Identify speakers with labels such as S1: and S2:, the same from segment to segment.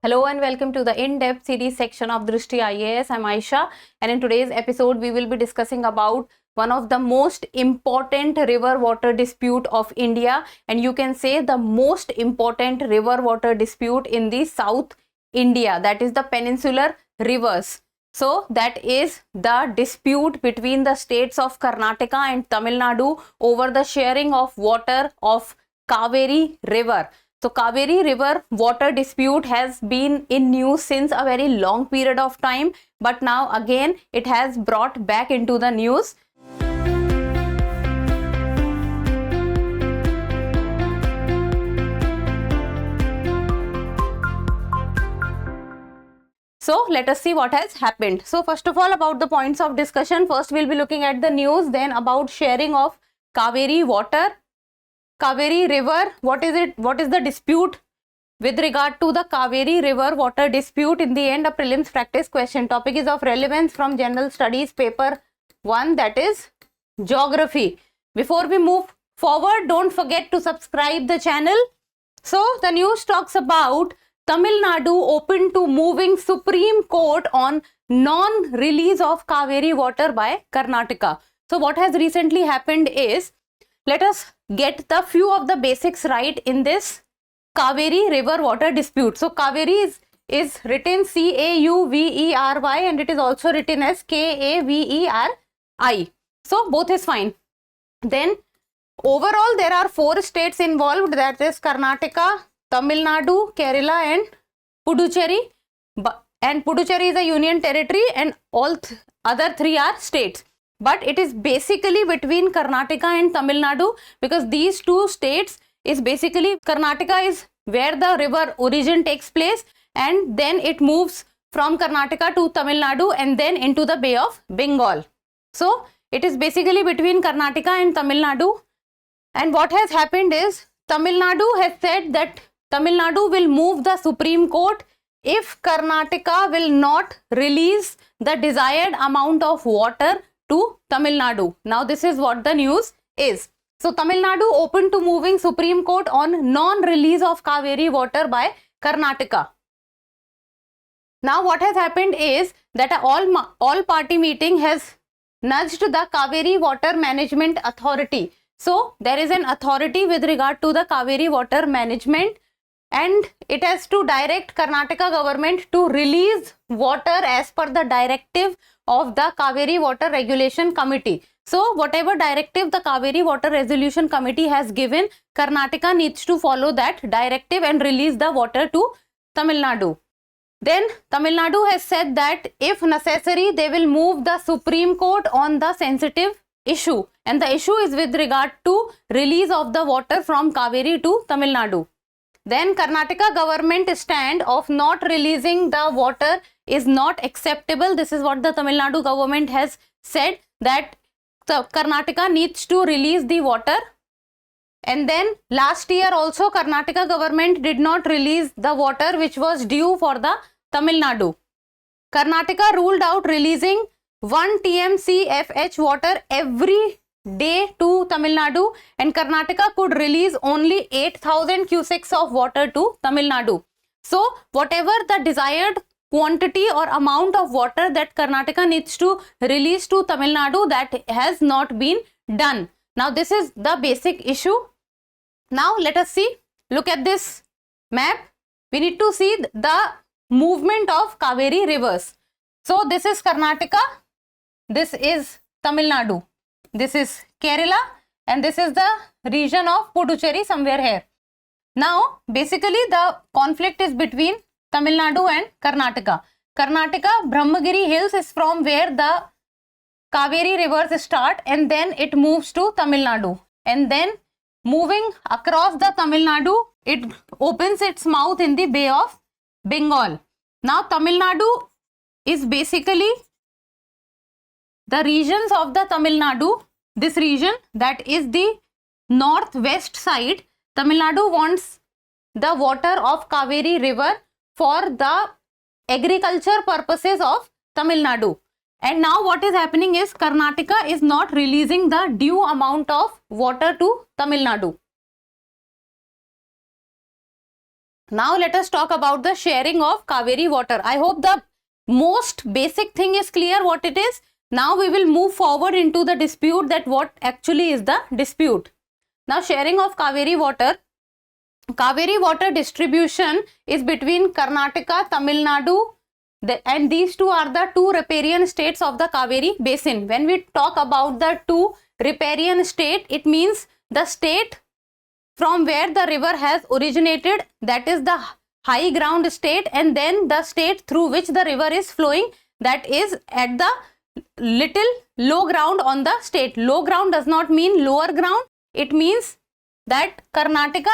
S1: Hello and welcome to the in-depth series section of Drishti IAS. I'm Aisha, and in today's episode we will be discussing about one of the most important river water dispute of India, and you can say the most important river water dispute in the South India, that is the peninsular rivers. So that is the dispute between the states of Karnataka and Tamil Nadu over the sharing of water of Kaveri river. So Kaveri river water dispute has been in news since a very long period of time, but now again it has brought back into the news. So let us see what has happened. So first of all, about the points of discussion, first we'll be looking at the news, then about sharing of Kaveri water. Kaveri river, what is it? What is the dispute with regard to the Kaveri river water dispute? In the end, a prelims practice question. Topic is of relevance from General Studies paper 1, that is Geography. Before we move forward, don't forget to subscribe the channel. So the news talks about Tamil Nadu open to moving Supreme Court on non-release of Kaveri water by Karnataka. So what has recently happened is, let us get the few of the basics right in this Kaveri river water dispute. So Kaveri is written Cauvery and it is also written as Kaveri. So both is fine. Then overall there are 4 states involved, that is Karnataka, Tamil Nadu, Kerala and Puducherry. And Puducherry is a union territory and all other 3 are states. But it is basically between Karnataka and Tamil Nadu, because these 2 states is basically, Karnataka is where the river origin takes place, and then it moves from Karnataka to Tamil Nadu and then into the Bay of Bengal. So it is basically between Karnataka and Tamil Nadu. And what has happened is, Tamil Nadu has said that Tamil Nadu will move the Supreme Court if Karnataka will not release the desired amount of water to Tamil Nadu. Now this is what the news is. So Tamil Nadu open to moving Supreme Court on non-release of Kaveri water by Karnataka. Now what has happened is that all party meeting has nudged the Kaveri Water Management Authority. So there is an authority with regard to the Kaveri water management, and it has to direct Karnataka government to release water as per the directive of the Kaveri Water Regulation Committee. So whatever directive the Kaveri Water Resolution Committee has given, Karnataka needs to follow that directive and release the water to Tamil Nadu. Then Tamil Nadu has said that if necessary, they will move the Supreme Court on the sensitive issue, and the issue is with regard to release of the water from Kaveri to Tamil Nadu. Then Karnataka government stand of not releasing the water is not acceptable. This is what the Tamil Nadu government has said, that the Karnataka needs to release the water. And then last year also Karnataka government did not release the water which was due for the Tamil Nadu. Karnataka ruled out releasing 1 TMCFH water every day to Tamil Nadu, and Karnataka could release only 8,000 cusecs of water to Tamil Nadu. So whatever the desired quantity or amount of water that Karnataka needs to release to Tamil Nadu, that has not been done. Now this is the basic issue. Now let us see, look at this map. We need to see the movement of Kaveri rivers. So this is Karnataka, this is Tamil Nadu, this is Kerala, and this is the region of Puducherry somewhere here. Now basically the conflict is between Tamil Nadu and Karnataka. Karnataka, Brahmagiri Hills is from where the Kaveri rivers start, and then it moves to Tamil Nadu. And then moving across the Tamil Nadu, it opens its mouth in the Bay of Bengal. Now Tamil Nadu is basically the regions of the Tamil Nadu. This region, that is the northwest side, Tamil Nadu wants the water of Kaveri river for the agriculture purposes of Tamil Nadu. And now what is happening is, Karnataka is not releasing the due amount of water to Tamil Nadu. Now let us talk about the sharing of Kaveri water. I hope the most basic thing is clear what it is. Now we will move forward into the dispute, that what actually is the dispute. Now sharing of Kaveri water. Kaveri water distribution is between Karnataka, Tamil Nadu, and these two are the two riparian states of the Kaveri basin. When we talk about the two riparian state, it means the state from where the river has originated, that is the high ground state, and then the state through which the river is flowing, that is at the little low ground on the state. Low ground does not mean lower ground. It means that Karnataka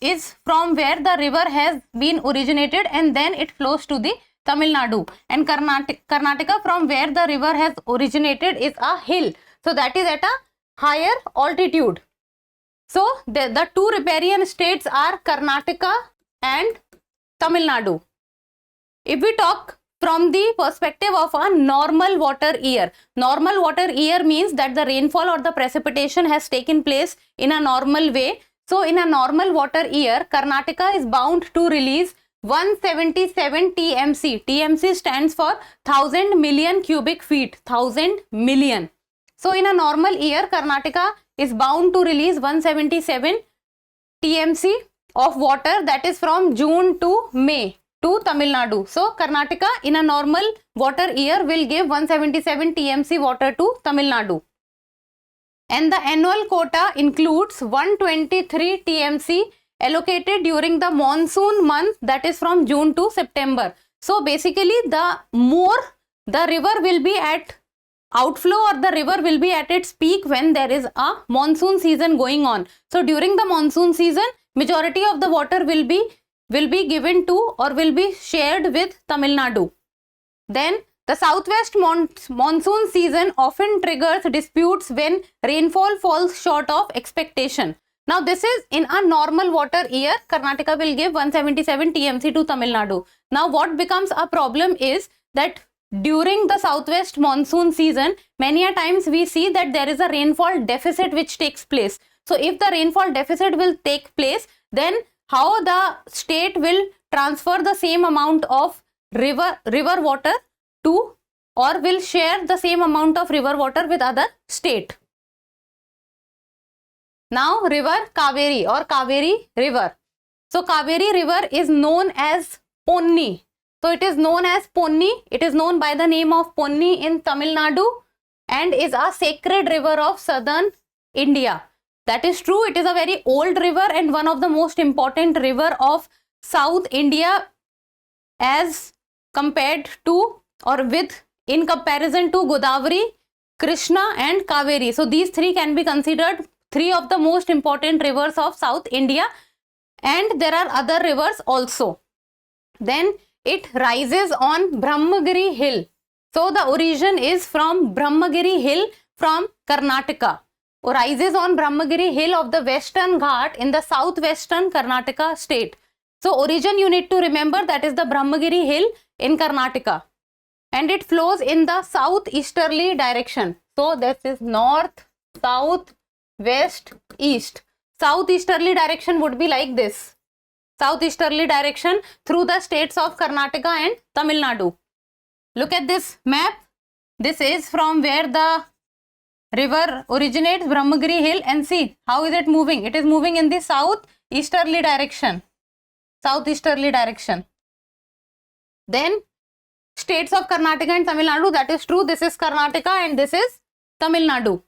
S1: is from where the river has been originated, and then it flows to the Tamil Nadu. And Karnataka from where the river has originated is a hill. So that is at a higher altitude. So the two riparian states are Karnataka and Tamil Nadu. If we talk from the perspective of a normal water year, normal water year means that the rainfall or the precipitation has taken place in a normal way. So in a normal water year, Karnataka is bound to release 177 TMC. TMC stands for 1000 million cubic feet, 1000 million. So in a normal year, Karnataka is bound to release 177 TMC of water, that is from June to May to Tamil Nadu. So Karnataka in a normal water year will give 177 TMC water to Tamil Nadu. And the annual quota includes 123 TMC allocated during the monsoon month, that is from June to September. So basically the more the river will be at outflow, or the river will be at its peak when there is a monsoon season going on. So during the monsoon season, majority of the water will be given to or will be shared with Tamil Nadu. Then the southwest monsoon season often triggers disputes when rainfall falls short of expectation. Now this is in a normal water year, Karnataka will give 177 TMC to Tamil Nadu. Now what becomes a problem is that during the southwest monsoon season, many a times we see that there is a rainfall deficit which takes place. So if the rainfall deficit will take place, then how the state will transfer the same amount of river water to, or will share the same amount of river water with other state. Now river Kaveri or Kaveri river. So Kaveri river is known as Ponni. So it is known as Ponni. It is known by the name of Ponni in Tamil Nadu and is a sacred river of southern India. That is true. It is a very old river and one of the most important river of South India as compared to, or with, in comparison to Godavari, Krishna and Kaveri. So these three can be considered three of the most important rivers of South India, and there are other rivers also. Then it rises on Brahmagiri hill. So the origin is from Brahmagiri hill from Karnataka. Rises on Brahmagiri hill of the Western Ghat in the southwestern Karnataka state. So origin you need to remember, that is the Brahmagiri hill in Karnataka. And it flows in the southeasterly direction. So this is north, south, west, east. Southeasterly direction would be like this. Southeasterly direction through the states of Karnataka and Tamil Nadu. Look at this map. This is from where the river originates, Brahmagiri hill, and see how is it moving. It is moving in the southeasterly direction. Southeasterly direction. Then states of Karnataka and Tamil Nadu, that is true. This is Karnataka and this is Tamil Nadu.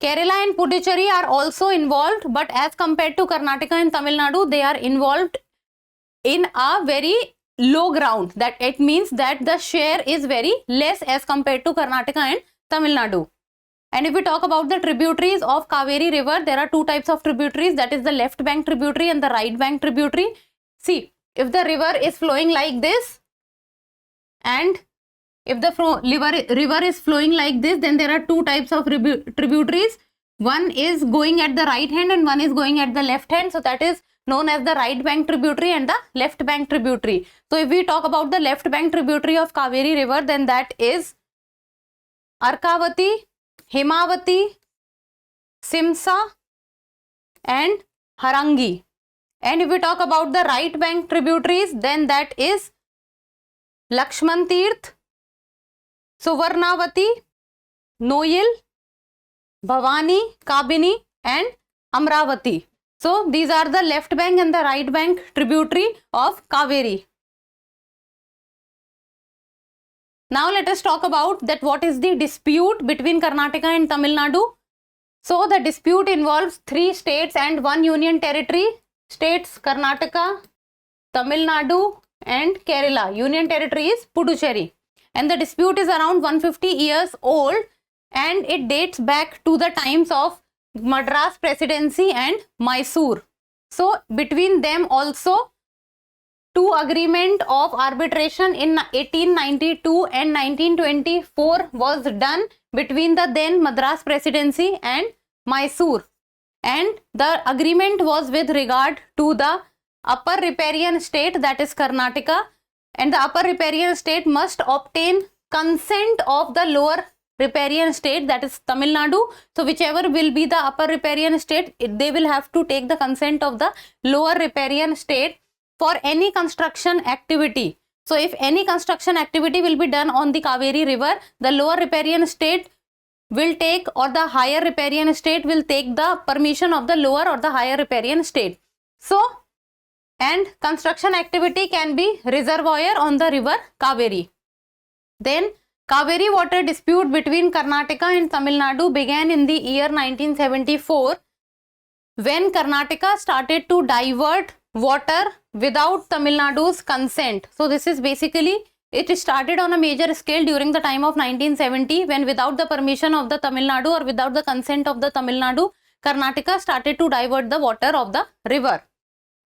S1: Kerala and Puducherry are also involved, but as compared to Karnataka and Tamil Nadu, they are involved in a very low ground. That it means that the share is very less as compared to Karnataka and Tamil Nadu. And if we talk about the tributaries of Kaveri river, there are two types of tributaries, that is the left bank tributary and the right bank tributary. See, if the river is flowing like this, and if the river is flowing like this, then there are two types of tributaries. One is going at the right hand and one is going at the left hand. So that is known as the right bank tributary and the left bank tributary. So if we talk about the left bank tributary of Kaveri river, then that is Arkavati, Himavati, Simsa and Harangi. And if we talk about the right bank tributaries, then that is Lakshman Tirth, Suvarnavati, Noyal, Bhavani, Kabini and Amravati. So these are the left bank and the right bank tributary of Kaveri. Now let us talk about that what is the dispute between Karnataka and Tamil Nadu. So the dispute involves 3 states and 1 union territory. States Karnataka, Tamil Nadu and Kerala. Union territory is Puducherry. And the dispute is around 150 years old and it dates back to the times of Madras Presidency and Mysore. So between them also 2 agreement of arbitration in 1892 and 1924 was done between the then Madras Presidency and Mysore. And the agreement was with regard to the upper riparian state, that is Karnataka, and the upper riparian state must obtain consent of the lower riparian state, that is Tamil Nadu. So whichever will be the upper riparian state, they will have to take the consent of the lower riparian state for any construction activity. So if any construction activity will be done on the Kaveri river, the lower riparian state will take, or the higher riparian state will take the permission of the lower or the higher riparian state. So, and construction activity can be reservoir on the river Kaveri. Then Kaveri water dispute between Karnataka and Tamil Nadu began in the year 1974 when Karnataka started to divert water without Tamil Nadu's consent. So this is basically, it started on a major scale during the time of 1970 when without the permission of the Tamil Nadu or without the consent of the Tamil Nadu, Karnataka started to divert the water of the river.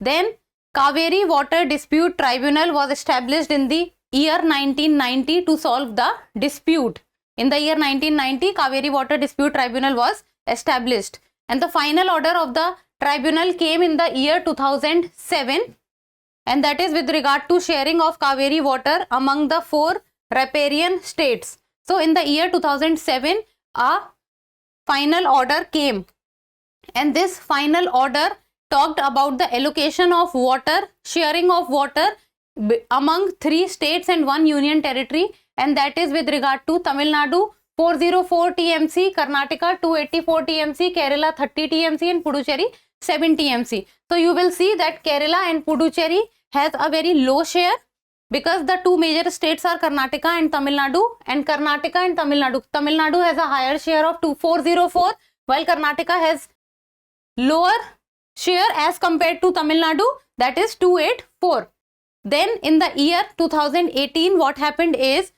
S1: Then Kaveri Water Dispute Tribunal was established in the year 1990 to solve the dispute. In the year 1990, Kaveri Water Dispute Tribunal was established and the final order of the tribunal came in the year 2007. And that is with regard to sharing of Kaveri water among the 4 riparian states. So in the year 2007, a final order came and this final order talked about the allocation of water, sharing of water among 3 states and 1 union territory, and that is with regard to Tamil Nadu 404 TMC, Karnataka 284 TMC, Kerala 30 TMC and Puducherry 7 TMC. So you will see that Kerala and Puducherry has a very low share because the 2 major states are Karnataka and Tamil Nadu, and Karnataka and Tamil Nadu. Tamil Nadu has a higher share of 2404 while Karnataka has lower share as compared to Tamil Nadu, that is 284. Then in the year 2018 what happened is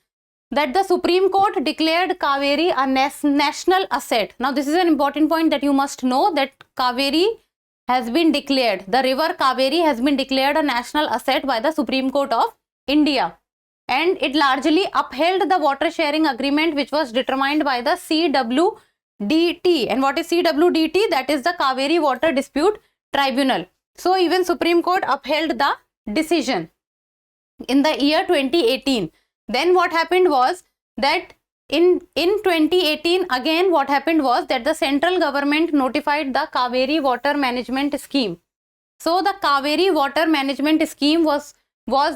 S1: that the Supreme Court declared Kaveri a national asset. Now this is an important point that you must know, that Kaveri has been declared, the river Kaveri has been declared a national asset by the Supreme Court of India, and it largely upheld the water sharing agreement which was determined by the CWDT. And what is CWDT? That is the Kaveri Water Dispute Tribunal. So even Supreme Court upheld the decision in the year 2018. Then what happened was that in 2018 again what happened was that the central government notified the Kaveri Water Management Scheme. So the Kaveri Water Management Scheme was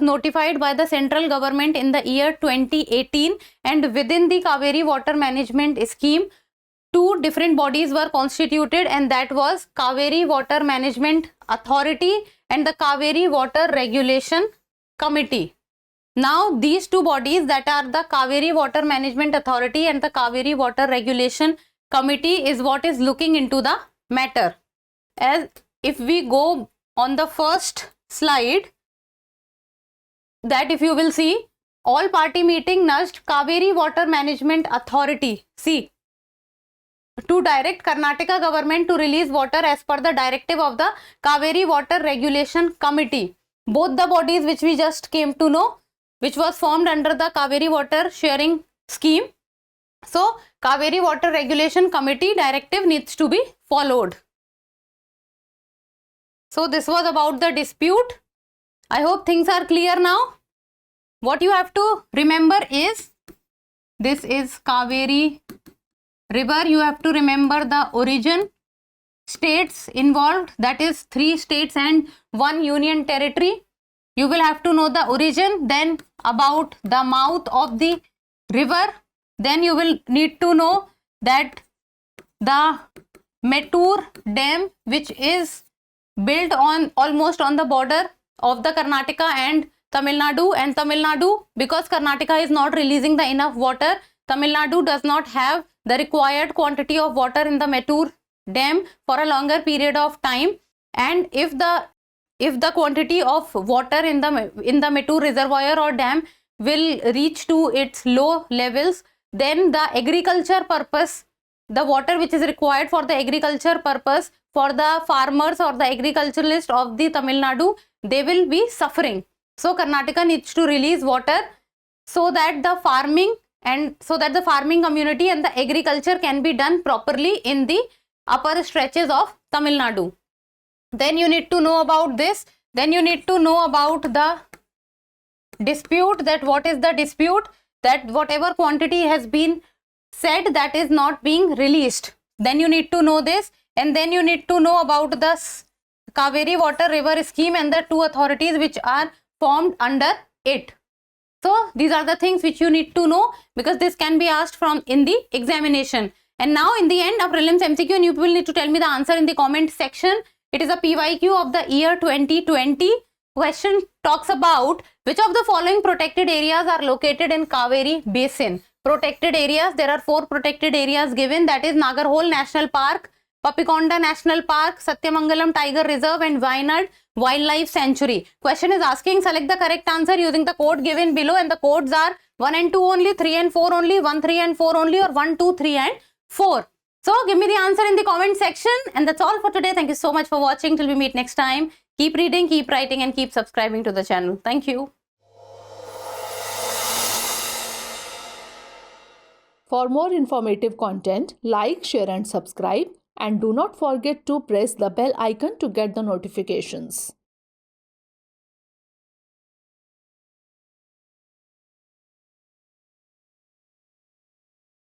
S1: notified by the central government in the year 2018, and within the Kaveri Water Management Scheme 2 different bodies were constituted, and that was Kaveri Water Management Authority and the Kaveri Water Regulation Committee. Now these 2 bodies, that are the Kaveri Water Management Authority and the Kaveri Water Regulation Committee, is what is looking into the matter. As if we go on the first slide, that if you will see, all party meeting nudged Kaveri Water Management Authority, see, to direct Karnataka government to release water as per the directive of the Kaveri Water Regulation Committee. Both the bodies which we just came to know, which was formed under the Kaveri Water Sharing Scheme. So Kaveri Water Regulation Committee directive needs to be followed. So this was about the dispute. I hope things are clear now. What you have to remember is, this is Kaveri river. You have to remember the origin, states involved, that is 3 states and 1 union territory. You will have to know the origin, then about the mouth of the river, then you will need to know that the Mettur Dam, which is built on almost on the border of the Karnataka and Tamil Nadu, because Karnataka is not releasing the enough water, Tamil Nadu does not have the required quantity of water in the Mettur Dam for a longer period of time, and if the quantity of water in the Mettur reservoir or dam will reach to its low levels, then the agriculture purpose, the water which is required for the agriculture purpose for the farmers or the agriculturalists of the Tamil Nadu, they will be suffering. So Karnataka needs to release water so that the farming community and the agriculture can be done properly in the upper stretches of Tamil Nadu. Then you need to know about this. Then you need to know about the dispute, that what is the dispute, that whatever quantity has been said that is not being released. Then you need to know this, and then you need to know about the Kaveri Water River Scheme and the 2 authorities which are formed under it. So these are the things which you need to know, because this can be asked from in the examination. And now in the end of prelims MCQ, and you will need to tell me the answer in the comment section. It is a PYQ of the year 2020. Question talks about which of the following protected areas are located in Kaveri Basin. Protected areas, there are 4 protected areas given, that is Nagarhole National Park, Papikonda National Park, Satyamangalam Tiger Reserve and Wayanad Wildlife Sanctuary. Question is asking select the correct answer using the code given below, and the codes are 1 and 2 only, 3 and 4 only, 1, 3 and 4 only, or 1, 2, 3 and 4. So give me the answer in the comment section, and that's all for today. Thank you so much for watching. Till we meet next time. Keep reading, keep writing, and keep subscribing to the channel. Thank you.
S2: For more informative content, like, share and subscribe, and do not forget to press the bell icon to get the notifications.